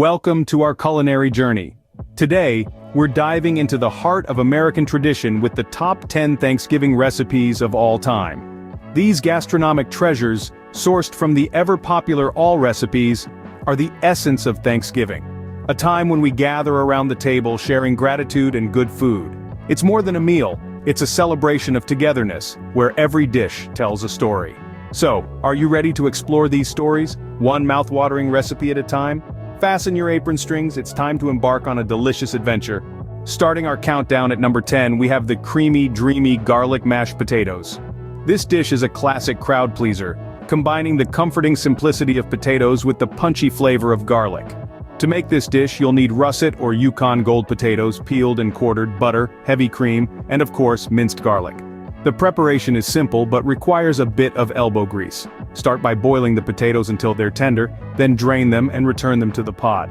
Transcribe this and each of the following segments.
Welcome to our culinary journey. Today, we're diving into the heart of American tradition with the top 10 Thanksgiving recipes of all time. These gastronomic treasures, sourced from the ever-popular Allrecipes, are the essence of Thanksgiving, a time when we gather around the table sharing gratitude and good food. It's more than a meal, it's a celebration of togetherness, where every dish tells a story. So, are you ready to explore these stories, one mouth-watering recipe at a time? Fasten your apron strings, it's time to embark on a delicious adventure. Starting our countdown at number 10, we have the creamy, dreamy garlic mashed potatoes. This dish is a classic crowd pleaser, combining the comforting simplicity of potatoes with the punchy flavor of garlic. To make this dish, you'll need russet or Yukon Gold potatoes, peeled and quartered, butter, heavy cream, and of course, minced garlic. The preparation is simple but requires a bit of elbow grease. Start by boiling the potatoes until they're tender, then drain them and return them to the pot.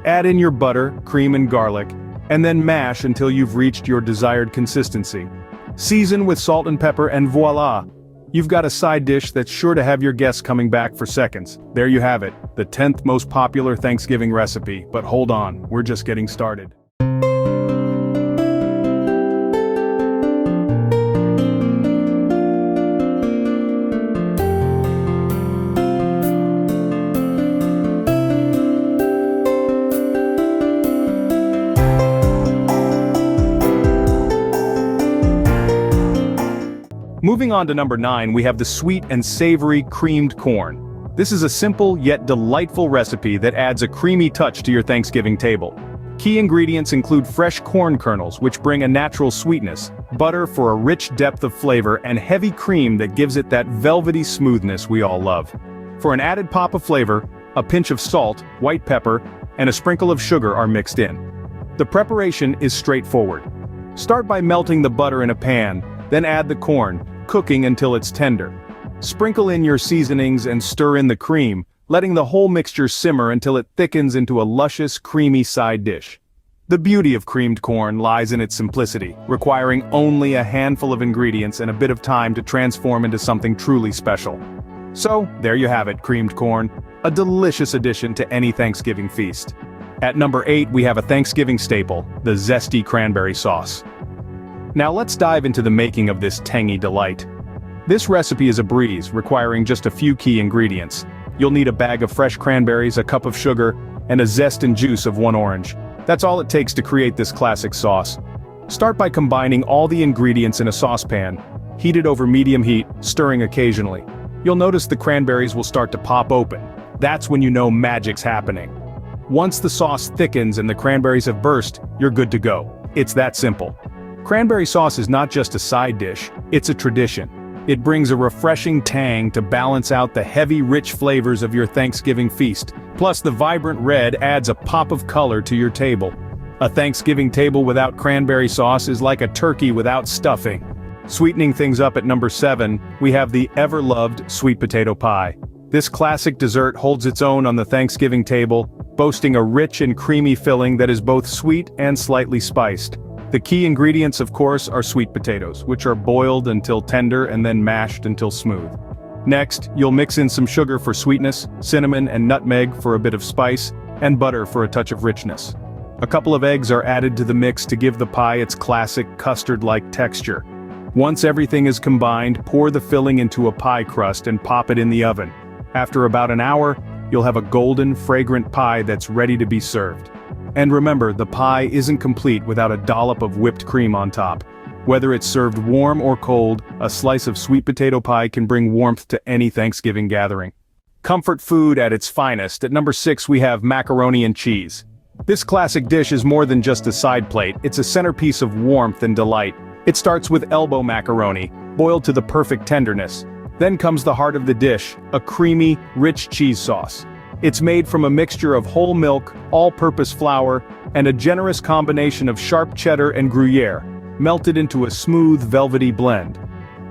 Add in your butter, cream and garlic, and then mash until you've reached your desired consistency. Season with salt and pepper and voila! You've got a side dish that's sure to have your guests coming back for seconds. There you have it, the 10th most popular Thanksgiving recipe, but hold on, we're just getting started. Moving on to number 9, we have the sweet and savory creamed corn. This is a simple yet delightful recipe that adds a creamy touch to your Thanksgiving table. Key ingredients include fresh corn kernels, which bring a natural sweetness, butter for a rich depth of flavor, and heavy cream that gives it that velvety smoothness we all love. For an added pop of flavor, a pinch of salt, white pepper, and a sprinkle of sugar are mixed in. The preparation is straightforward. Start by melting the butter in a pan, then add the corn, cooking until it's tender. Sprinkle in your seasonings and stir in the cream, letting the whole mixture simmer until it thickens into a luscious, creamy side dish. The beauty of creamed corn lies in its simplicity, requiring only a handful of ingredients and a bit of time to transform into something truly special. So, there you have it, creamed corn, a delicious addition to any Thanksgiving feast. At number 8, we have a Thanksgiving staple, the zesty cranberry sauce. Now let's dive into the making of this tangy delight. This recipe is a breeze, requiring just a few key ingredients. You'll need a bag of fresh cranberries, a cup of sugar, and a zest and juice of one orange. That's all it takes to create this classic sauce. Start by combining all the ingredients in a saucepan. Heat it over medium heat, stirring occasionally. You'll notice the cranberries will start to pop open. That's when you know magic's happening. Once the sauce thickens and the cranberries have burst, you're good to go. It's that simple. Cranberry sauce is not just a side dish, it's a tradition. It brings a refreshing tang to balance out the heavy, rich flavors of your Thanksgiving feast. Plus, the vibrant red adds a pop of color to your table. A Thanksgiving table without cranberry sauce is like a turkey without stuffing. Sweetening things up at number 7, we have the ever-loved sweet potato pie. This classic dessert holds its own on the Thanksgiving table, boasting a rich and creamy filling that is both sweet and slightly spiced. The key ingredients, of course, are sweet potatoes, which are boiled until tender and then mashed until smooth. Next, you'll mix in some sugar for sweetness, cinnamon and nutmeg for a bit of spice, and butter for a touch of richness. A couple of eggs are added to the mix to give the pie its classic custard-like texture. Once everything is combined, pour the filling into a pie crust and pop it in the oven. After about an hour, you'll have a golden, fragrant pie that's ready to be served. And remember, the pie isn't complete without a dollop of whipped cream on top. Whether it's served warm or cold, a slice of sweet potato pie can bring warmth to any Thanksgiving gathering. Comfort food at its finest. At number 6, we have macaroni and cheese. This classic dish is more than just a side plate, it's a centerpiece of warmth and delight. It starts with elbow macaroni, boiled to the perfect tenderness. Then comes the heart of the dish, a creamy, rich cheese sauce. It's made from a mixture of whole milk, all-purpose flour, and a generous combination of sharp cheddar and Gruyere, melted into a smooth, velvety blend.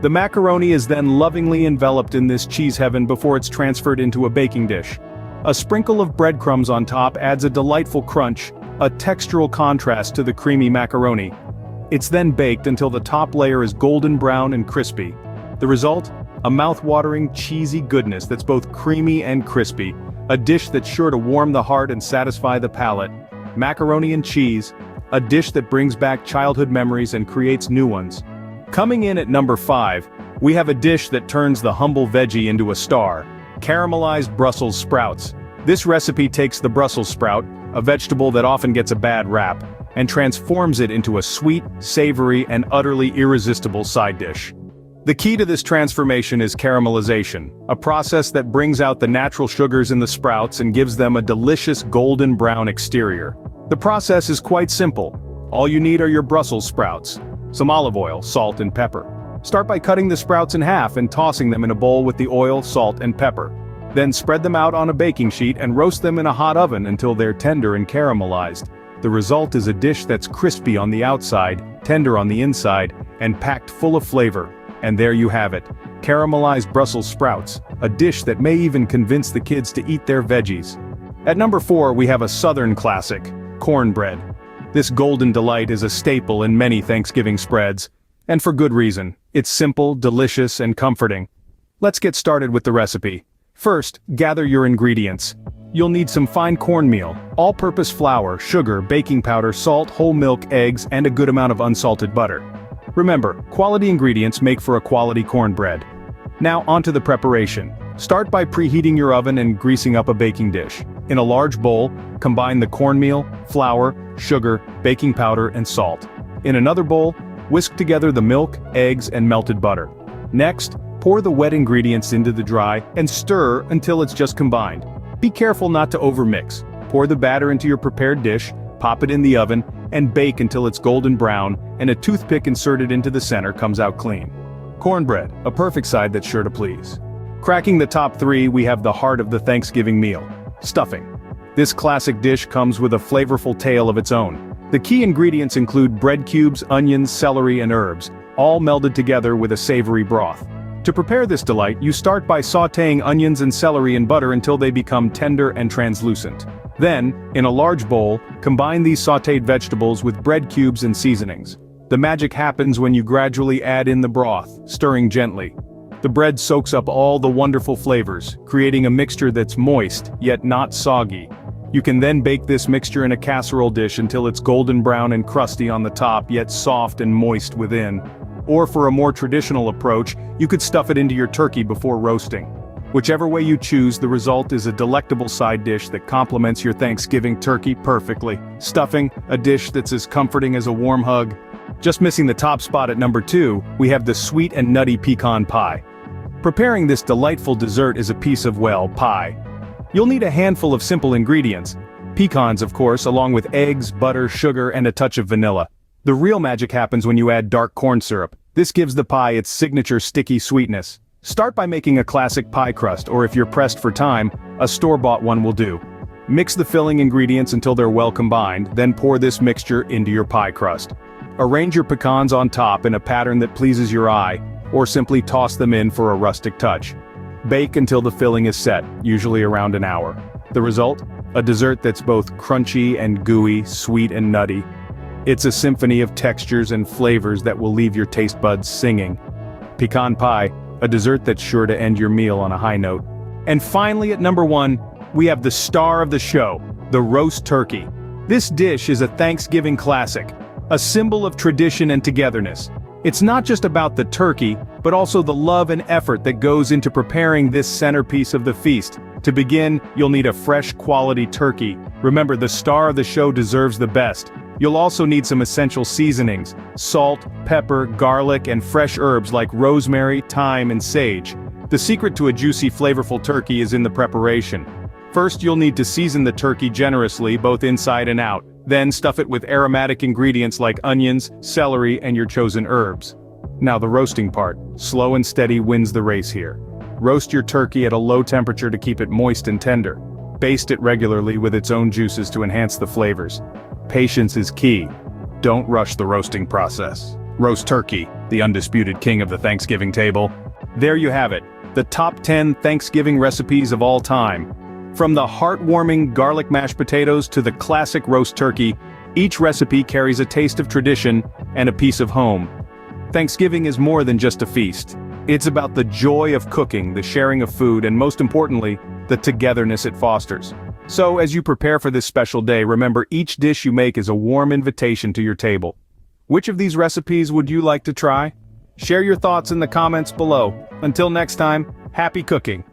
The macaroni is then lovingly enveloped in this cheese heaven before it's transferred into a baking dish. A sprinkle of breadcrumbs on top adds a delightful crunch, a textural contrast to the creamy macaroni. It's then baked until the top layer is golden brown and crispy. The result? A mouth-watering, cheesy goodness that's both creamy and crispy, a dish that's sure to warm the heart and satisfy the palate. Macaroni and cheese, a dish that brings back childhood memories and creates new ones. Coming in at number 5, we have a dish that turns the humble veggie into a star: caramelized Brussels sprouts. This recipe takes the Brussels sprout, a vegetable that often gets a bad rap, and transforms it into a sweet, savory, and utterly irresistible side dish. The key to this transformation is caramelization, a process that brings out the natural sugars in the sprouts and gives them a delicious golden brown exterior. The process is quite simple. All you need are your Brussels sprouts, some olive oil, salt and pepper. Start by cutting the sprouts in half and tossing them in a bowl with the oil, salt and pepper. Then spread them out on a baking sheet and roast them in a hot oven until they're tender and caramelized. The result is a dish that's crispy on the outside, tender on the inside, and packed full of flavor. And there you have it, caramelized Brussels sprouts, a dish that may even convince the kids to eat their veggies. At number 4, we have a southern classic, cornbread. This golden delight is a staple in many Thanksgiving spreads, and for good reason. It's simple, delicious, and comforting. Let's get started with the recipe. First, gather your ingredients. You'll need some fine cornmeal, all-purpose flour, sugar, baking powder, salt, whole milk, eggs, and a good amount of unsalted butter. Remember, quality ingredients make for a quality cornbread. Now onto the preparation. Start by preheating your oven and greasing up a baking dish. In a large bowl, combine the cornmeal, flour, sugar, baking powder, and salt. In another bowl, whisk together the milk, eggs, and melted butter. Next, pour the wet ingredients into the dry and stir until it's just combined. Be careful not to overmix. Pour the batter into your prepared dish, pop it in the oven, and bake until it's golden brown and a toothpick inserted into the center comes out clean. Cornbread, a perfect side that's sure to please. Cracking the top 3, we have the heart of the Thanksgiving meal: stuffing. This classic dish comes with a flavorful tale of its own. The key ingredients include bread cubes, onions, celery, and herbs, all melded together with a savory broth. To prepare this delight, you start by sautéing onions and celery in butter until they become tender and translucent. Then, in a large bowl, combine these sautéed vegetables with bread cubes and seasonings. The magic happens when you gradually add in the broth, stirring gently. The bread soaks up all the wonderful flavors, creating a mixture that's moist, yet not soggy. You can then bake this mixture in a casserole dish until it's golden brown and crusty on the top, yet soft and moist within. Or for a more traditional approach, you could stuff it into your turkey before roasting. Whichever way you choose, the result is a delectable side dish that complements your Thanksgiving turkey perfectly. Stuffing, a dish that's as comforting as a warm hug. Just missing the top spot at number 2, we have the sweet and nutty pecan pie. Preparing this delightful dessert is a piece of, well, pie. You'll need a handful of simple ingredients. Pecans, of course, along with eggs, butter, sugar, and a touch of vanilla. The real magic happens when you add dark corn syrup. This gives the pie its signature sticky sweetness. Start by making a classic pie crust, or if you're pressed for time, a store-bought one will do. Mix the filling ingredients until they're well combined, then pour this mixture into your pie crust. Arrange your pecans on top in a pattern that pleases your eye, or simply toss them in for a rustic touch. Bake until the filling is set, usually around an hour. The result? A dessert that's both crunchy and gooey, sweet and nutty. It's a symphony of textures and flavors that will leave your taste buds singing. Pecan pie, a dessert that's sure to end your meal on a high note. And finally at number 1, we have the star of the show, the roast turkey. This dish is a Thanksgiving classic, a symbol of tradition and togetherness. It's not just about the turkey, but also the love and effort that goes into preparing this centerpiece of the feast. To begin, you'll need a fresh quality turkey. Remember, the star of the show deserves the best. You'll also need some essential seasonings: salt, pepper, garlic, and fresh herbs like rosemary, thyme, and sage. The secret to a juicy, flavorful turkey is in the preparation. First, you'll need to season the turkey generously, both inside and out. Then stuff it with aromatic ingredients like onions, celery, and your chosen herbs. Now the roasting part. Slow and steady wins the race here. Roast your turkey at a low temperature to keep it moist and tender. Baste it regularly with its own juices to enhance the flavors. Patience is key. Don't rush the roasting process. Roast turkey, the undisputed king of the Thanksgiving table. There you have it, the top 10 Thanksgiving recipes of all time. From the heartwarming garlic mashed potatoes to the classic roast turkey, each recipe carries a taste of tradition and a piece of home. Thanksgiving is more than just a feast. It's about the joy of cooking, the sharing of food, and most importantly, the togetherness it fosters. So, as you prepare for this special day, remember each dish you make is a warm invitation to your table. Which of these recipes would you like to try? Share your thoughts in the comments below. Until next time, happy cooking!